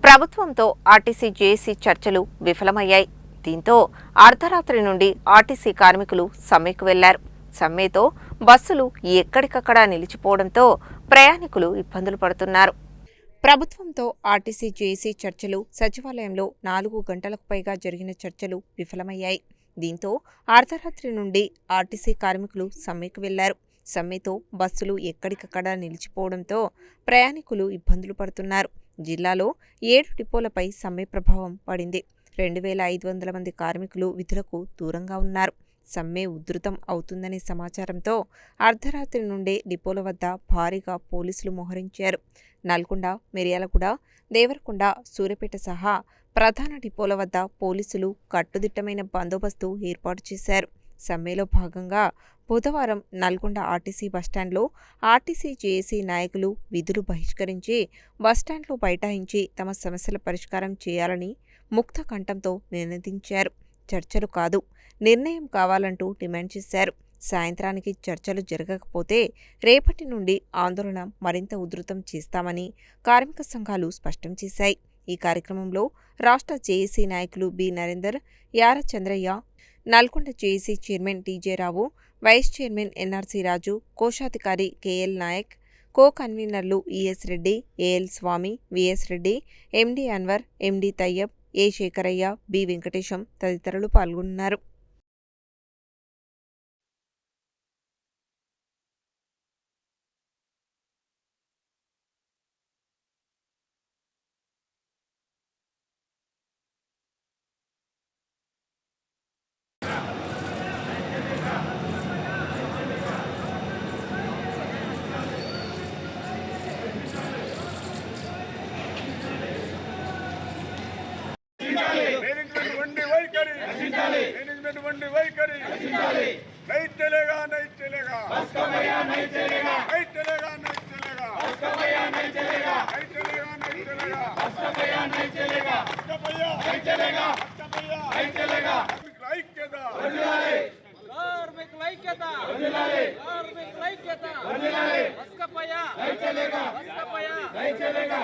ప్రభుత్వంతో RTC JAC చర్చలు విఫలమయ్యాయి. దీంతో అర్ధరాత్రి నుండి ఆర్టీసీ కార్మికులు సమ్మెకు వెళ్లారు. సమ్మెతో బస్సులు ఎక్కడికక్కడ నిలిచిపోవడంతో ప్రయాణికులు ఇబ్బందులు పడుతున్నారు. ప్రభుత్వంతో ఆర్టీసీ జేఏసీ చర్చలు సచివాలయంలో 4 గంటలకు పైగా జరిగిన చర్చలు విఫలమయ్యాయి. దీంతో అర్ధరాత్రి నుండి ఆర్టీసీ కార్మికులు సమ్మెకు వెళ్లారు. సమ్మెతో బస్సులు ఎక్కడికక్కడ నిలిచిపోవడంతో ప్రయాణికులు ఇబ్బందులు పడుతున్నారు. జిల్లాలో 7 డిపోలపై సమ్మె ప్రభావం పడింది. 2500 మంది కార్మికులు విధులకు దూరంగా ఉన్నారు. సమ్మె ఉధృతం అవుతుందనే సమాచారంతో అర్ధరాత్రి నుండే డిపోల వద్ద భారీగా పోలీసులు మోహరించారు. నల్గొండ, మిర్యాలగూడ, దేవరకొండ, సూర్యాపేట సహా ప్రధాన డిపోల వద్ద పోలీసులు కట్టుదిట్టమైన బందోబస్తు ఏర్పాటు చేశారు. సమ్మెలో భాగంగా బుధవారం నల్గొండ ఆర్టీసీ బస్టాండ్లో ఆర్టీసీ జేఏసీ నాయకులు విధులు బహిష్కరించి బస్టాండ్లో బైఠాయించి తమ సమస్యల పరిష్కారం చేయాలని ముక్త కంఠంతో నినదించారు. చర్చలు కాదు, నిర్ణయం కావాలంటూ డిమాండ్ చేశారు. సాయంత్రానికి చర్చలు జరగకపోతే రేపటి నుండి ఆందోళన మరింత ఉధృతం చేస్తామని కార్మిక సంఘాలు స్పష్టం చేశాయి. ఈ కార్యక్రమంలో రాష్ట్ర జేఏసీ నాయకులు B Narender, Yara Chandraiah, Nalgonda JAC chairman TJ Rao, vice chairman NRC Raju, కోశాధికారి కేఎల్ నాయక్, కో కన్వీనర్లు ES Reddy, AL Swamy, VS Reddy, MD Anwar, MD Tayyab, A Shekharaiah, B Venkatesham తదితరులు పాల్గొన్నారు. मैनेजमेंट वंडी వైఖరి नहीं चलेगा नहीं चलेगा बस का भैया नहीं चलेगा नहीं चलेगा नहीं चलेगा बस का भैया नहीं चलेगा नहीं चलेगा नहीं चलेगा बस का भैया नहीं चलेगा बस का भैया नहीं चलेगा बस का भैया नहीं चलेगा ఐక్యత వర్ధిల్లాలి కార్మిక ఐక్యత వర్ధిల్లాలి కార్మిక ఐక్యత వర్ధిల్లాలి బస్ का भैया नहीं चलेगा बस का भैया नहीं चलेगा